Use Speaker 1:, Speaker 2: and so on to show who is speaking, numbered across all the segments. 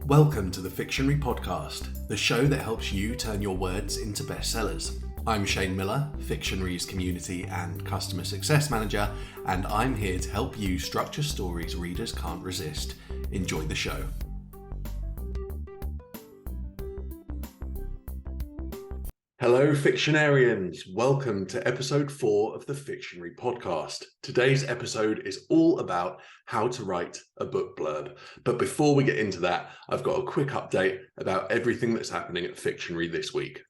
Speaker 1: Welcome to the Fictionary Podcast, the show that helps you turn your words into bestsellers. I'm Shane Miller, Fictionary's Community and Customer Success Manager, and I'm here to help you structure stories readers can't resist. Enjoy the show. Hello, Fictionarians. Welcome to episode 4 of the Fictionary Podcast. Today's episode is all about how to write a book blurb. But before we get into that, I've got a quick update about everything that's happening at Fictionary this week.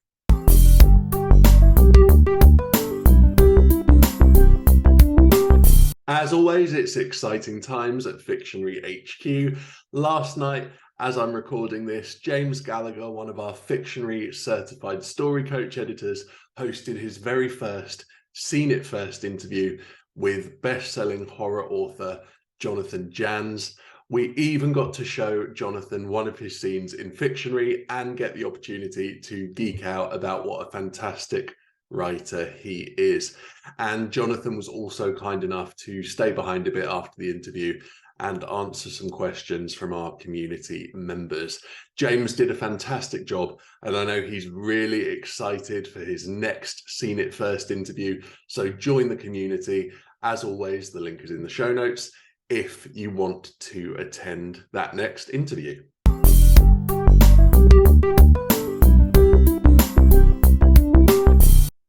Speaker 1: As always, it's exciting times at Fictionary HQ. Last night, as I'm recording this, James Gallagher, one of our Fictionary certified story coach editors, hosted his very first Seen It First interview with best-selling horror author Jonathan Janz. We even got to show Jonathan one of his scenes in Fictionary and get the opportunity to geek out about what a fantastic writer he is. And Jonathan was also kind enough to stay behind a bit after the interview and answer some questions from our community members. James did a fantastic job, and I know he's really excited for his next Seen It First interview. So join the community. As always, the link is in the show notes if you want to attend that next interview.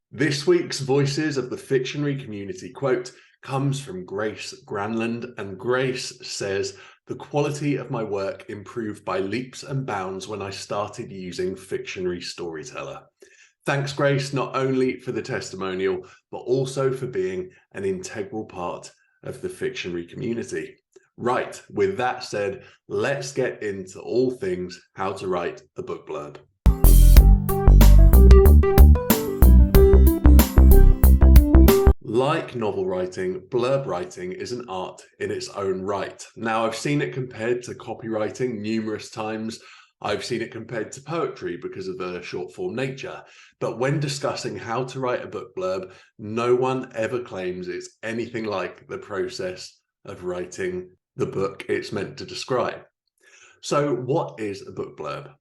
Speaker 1: This week's Voices of the Fictionary Community quote comes from Grace Granland, and Grace says, "The quality of my work improved by leaps and bounds when I started using Fictionary Storyteller." Thanks, Grace, not only for the testimonial, but also for being an integral part of the Fictionary community. Right, with that said, let's get into all things how to write a book blurb. Like novel writing, blurb writing is an art in its own right. Now, I've seen it compared to copywriting numerous times. I've seen it compared to poetry because of the short form nature. But when discussing how to write a book blurb, no one ever claims it's anything like the process of writing the book it's meant to describe. So what is a book blurb?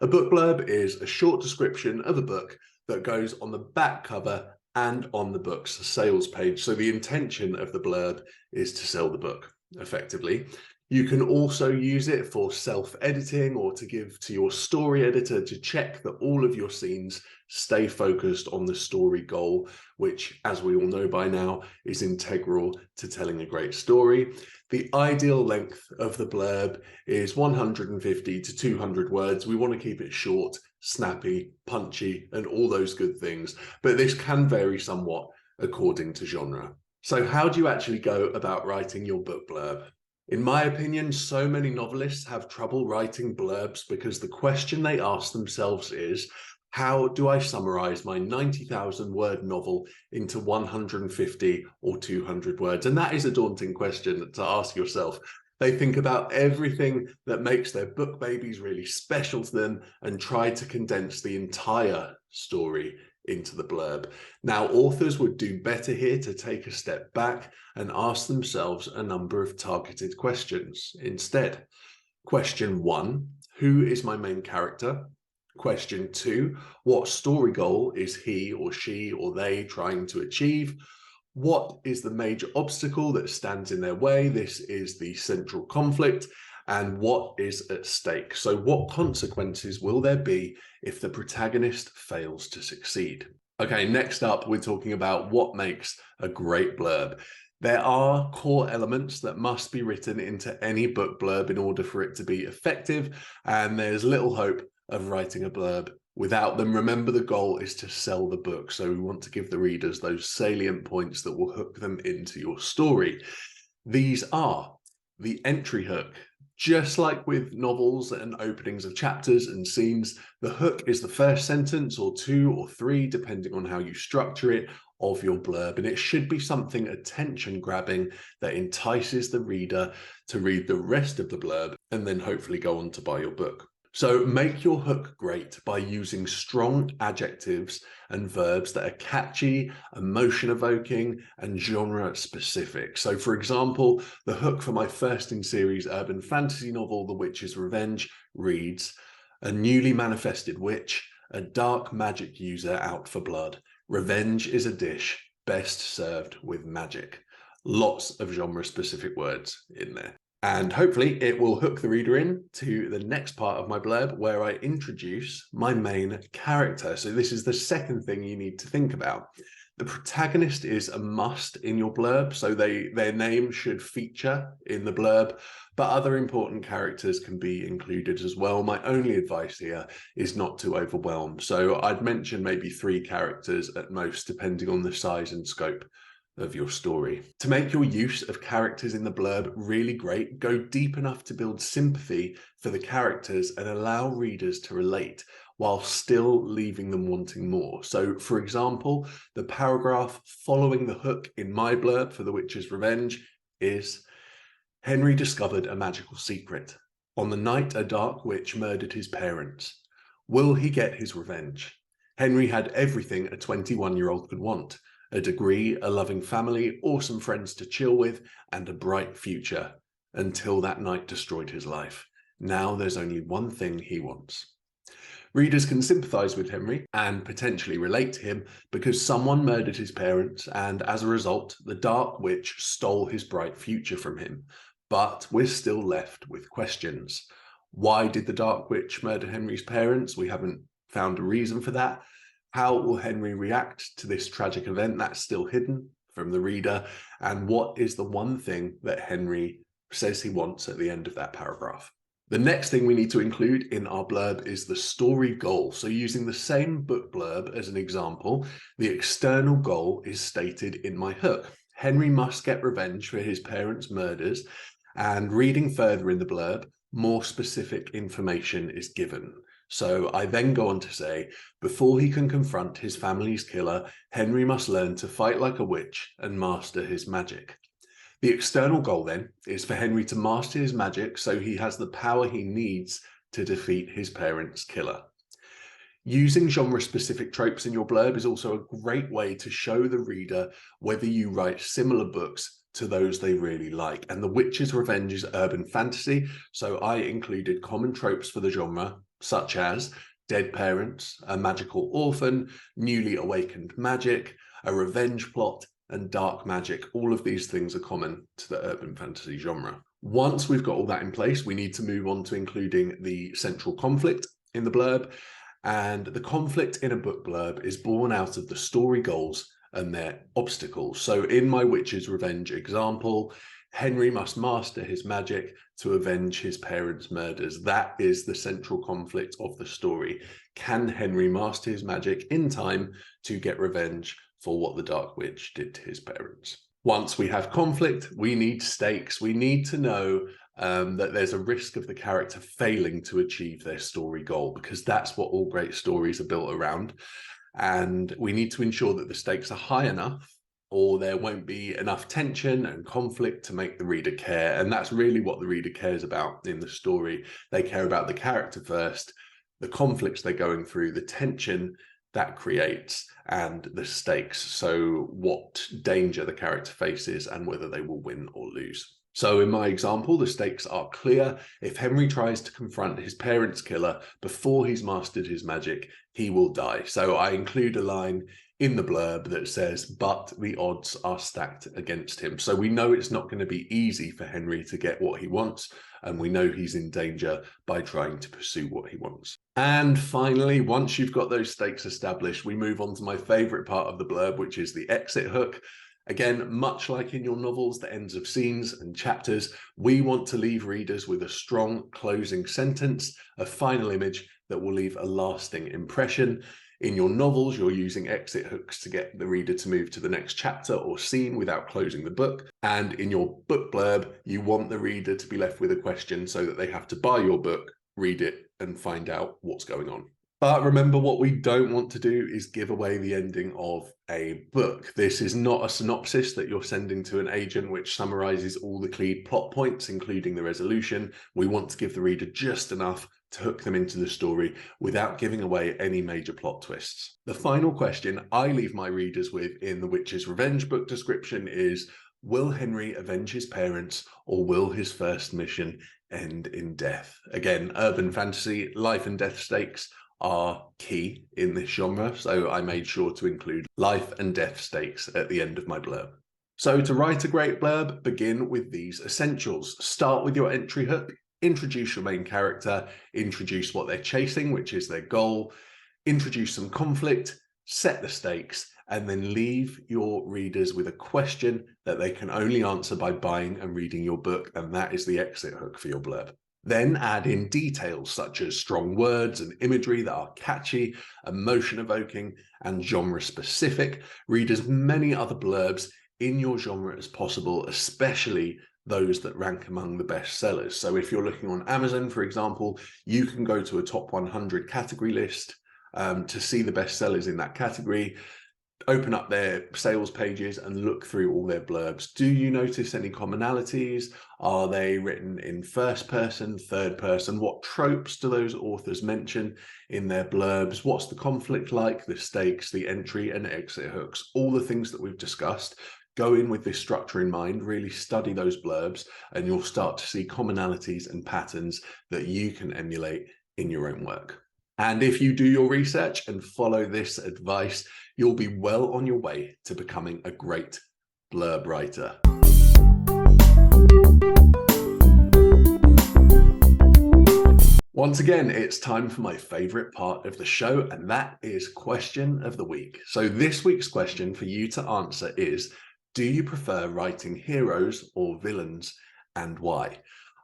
Speaker 1: A book blurb is a short description of a book that goes on the back cover and on the book's sales page. So the intention of the blurb is to sell the book, effectively. You can also use it for self-editing or to give to your story editor to check that all of your scenes stay focused on the story goal, which, as we all know by now, is integral to telling a great story. The ideal length of the blurb is 150 to 200 words. We want to keep it short, snappy, punchy, and all those good things, but this can vary somewhat according to genre. So how do you actually go about writing your book blurb? In my opinion, so many novelists have trouble writing blurbs because the question they ask themselves is, how do I summarize my 90,000 word novel into 150 or 200 words? And that is a daunting question to ask yourself. They think about everything that makes their book babies really special to them and try to condense the entire story into the blurb. Now, authors would do better here to take a step back and ask themselves a number of targeted questions instead. Question 1, who is my main character? Question 2, what story goal is he or she or they trying to achieve? What is the major obstacle that stands in their way? This is the central conflict. And what is at stake? So what consequences will there be if the protagonist fails to succeed? Okay, next up, we're talking about what makes a great blurb. There are core elements that must be written into any book blurb in order for it to be effective, and there's little hope of writing a blurb without them. Remember, the goal is to sell the book, so we want to give the readers those salient points that will hook them into your story. These are the entry hook. Just like with novels and openings of chapters and scenes, the hook is the first sentence or 2 or 3, depending on how you structure it, of your blurb. And it should be something attention-grabbing that entices the reader to read the rest of the blurb and then hopefully go on to buy your book. So make your hook great by using strong adjectives and verbs that are catchy, emotion evoking, and genre specific. So for example, the hook for my first in series urban fantasy novel, The Witch's Revenge, reads, "A newly manifested witch, a dark magic user out for blood. Revenge is a dish best served with magic." Lots of genre specific words in there. And hopefully it will hook the reader in to the next part of my blurb where I introduce my main character. So this is the second thing you need to think about. The protagonist is a must in your blurb, so their name should feature in the blurb, but other important characters can be included as well. My only advice here is not to overwhelm. So I'd mention maybe 3 characters at most, depending on the size and scope of your story. To make your use of characters in the blurb really great, go deep enough to build sympathy for the characters and allow readers to relate while still leaving them wanting more. So for example, the paragraph following the hook in my blurb for The Witch's Revenge is, "Henry discovered a magical secret. On the night a dark witch murdered his parents. Will he get his revenge? Henry had everything a 21-year-old could want. A degree, a loving family, awesome friends to chill with, and a bright future, until that night destroyed his life. Now there's only one thing he wants." Readers can sympathise with Henry and potentially relate to him because someone murdered his parents, and as a result, the Dark Witch stole his bright future from him. But we're still left with questions. Why did the Dark Witch murder Henry's parents? We haven't found a reason for that. How will Henry react to this tragic event? That's still hidden from the reader. And what is the one thing that Henry says he wants at the end of that paragraph? The next thing we need to include in our blurb is the story goal. So using the same book blurb as an example, the external goal is stated in my hook. Henry must get revenge for his parents' murders, and reading further in the blurb, more specific information is given. So I then go on to say, before he can confront his family's killer, Henry must learn to fight like a witch and master his magic. The external goal then is for Henry to master his magic so he has the power he needs to defeat his parents' killer. Using genre-specific tropes in your blurb is also a great way to show the reader whether you write similar books to those they really like. And The Witch's Revenge is urban fantasy, so I included common tropes for the genre, such as dead parents, a magical orphan, newly awakened magic, a revenge plot, and dark magic. All of these things are common to the urban fantasy genre. Once we've got all that in place, we need to move on to including the central conflict in the blurb. And the conflict in a book blurb is born out of the story goals and their obstacles. So in my Witch's Revenge example, Henry must master his magic to avenge his parents' murders. That is the central conflict of the story. Can Henry master his magic in time to get revenge for what the Dark Witch did to his parents? Once we have conflict, we need stakes. We need to know that there's a risk of the character failing to achieve their story goal, because that's what all great stories are built around. And we need to ensure that the stakes are high enough, or there won't be enough tension and conflict to make the reader care. And that's really what the reader cares about in the story. They care about the character first, the conflicts they're going through, the tension that creates, and the stakes. So what danger the character faces and whether they will win or lose. So in my example, the stakes are clear. If Henry tries to confront his parents' killer before he's mastered his magic, he will die. So I include a line in the blurb that says, but the odds are stacked against him. So we know it's not going to be easy for Henry to get what he wants, and we know he's in danger by trying to pursue what he wants. And finally, once you've got those stakes established, we move on to my favorite part of the blurb, which is the exit hook. Again, much like in your novels, the ends of scenes and chapters, we want to leave readers with a strong closing sentence, a final image that will leave a lasting impression. In your novels, you're using exit hooks to get the reader to move to the next chapter or scene without closing the book. And in your book blurb, you want the reader to be left with a question so that they have to buy your book, read it, and find out what's going on. But remember, what we don't want to do is give away the ending of a book. This is not a synopsis that you're sending to an agent which summarizes all the key plot points, including the resolution. We want to give the reader just enough to hook them into the story without giving away any major plot twists. The final question I leave my readers with in the Witch's Revenge book description is, will Henry avenge his parents, or will his first mission end in death? Again, urban fantasy, life and death stakes are key in this genre, so I made sure to include life and death stakes at the end of my blurb. So to write a great blurb, begin with these essentials. Start with your entry hook, introduce your main character, introduce what they're chasing, which is their goal, introduce some conflict, set the stakes, and then leave your readers with a question that they can only answer by buying and reading your book, and that is the exit hook for your blurb. Then add in details such as strong words and imagery that are catchy, emotion-evoking, and genre-specific. Read as many other blurbs in your genre as possible, especially those that rank among the best sellers. So if you're looking on Amazon, for example, you can go to a top 100 category list to see the best sellers in that category. Open up their sales pages and look through all their blurbs. Do you notice any commonalities? Are they written in first person, third person? What tropes do those authors mention in their blurbs? What's the conflict like, the stakes, the entry and exit hooks? All the things that we've discussed. Go in with this structure in mind, really study those blurbs, and you'll start to see commonalities and patterns that you can emulate in your own work. And if you do your research and follow this advice, you'll be well on your way to becoming a great blurb writer. Once again, it's time for my favorite part of the show, and that is question of the week. So this week's question for you to answer is, do you prefer writing heroes or villains, and why?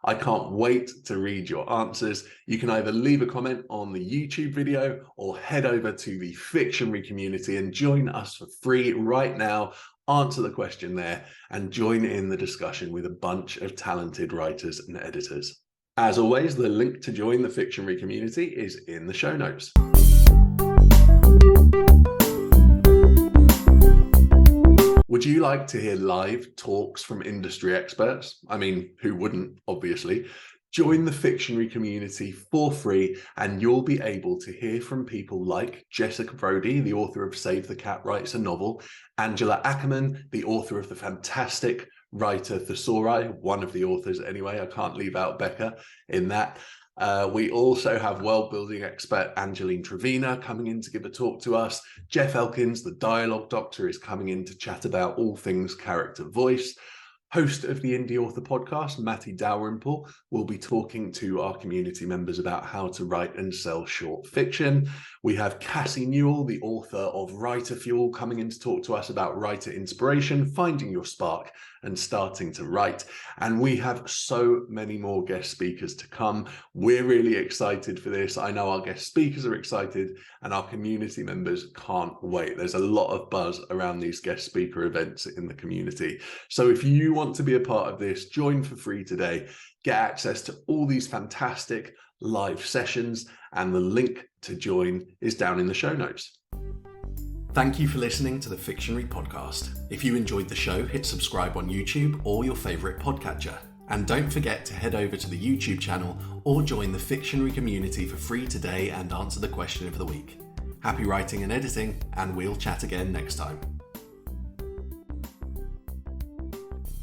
Speaker 1: I can't wait to read your answers. You can either leave a comment on the YouTube video or head over to the Fictionary Community and join us for free right now. Answer the question there and join in the discussion with a bunch of talented writers and editors. As always, the link to join the Fictionary Community is in the show notes. Would you like to hear live talks from industry experts? I mean, who wouldn't, obviously? Join the Fictionary Community for free, and you'll be able to hear from people like Jessica Brody, the author of Save the Cat Writes a Novel, Angela Ackerman, the author of the fantastic writer Thesauri, one of the authors anyway, I can't leave out Becca in that. We also have world-building expert Angeline Trevena coming in to give a talk to us. Jeff Elkins, the dialogue doctor, is coming in to chat about all things character voice. Host of the Indy author podcast, Matty Dalrymple, will be talking to our community members about how to write and sell short fiction. We have Cassie Newell, the author of Writer Fuel, coming in to talk to us about writer inspiration, finding your spark, and starting to write. And we have so many more guest speakers to come. We're really excited for this. I know our guest speakers are excited, and our community members can't wait. There's a lot of buzz around these guest speaker events in the community. So if you want to be a part of this, join for free today. Get access to all these fantastic live sessions, and the link to join is down in the show notes. Thank you for listening to the Fictionary Podcast. If you enjoyed the show, hit subscribe on YouTube or your favourite podcatcher. And don't forget to head over to the YouTube channel or join the Fictionary Community for free today and answer the question of the week. Happy writing and editing, and we'll chat again next time.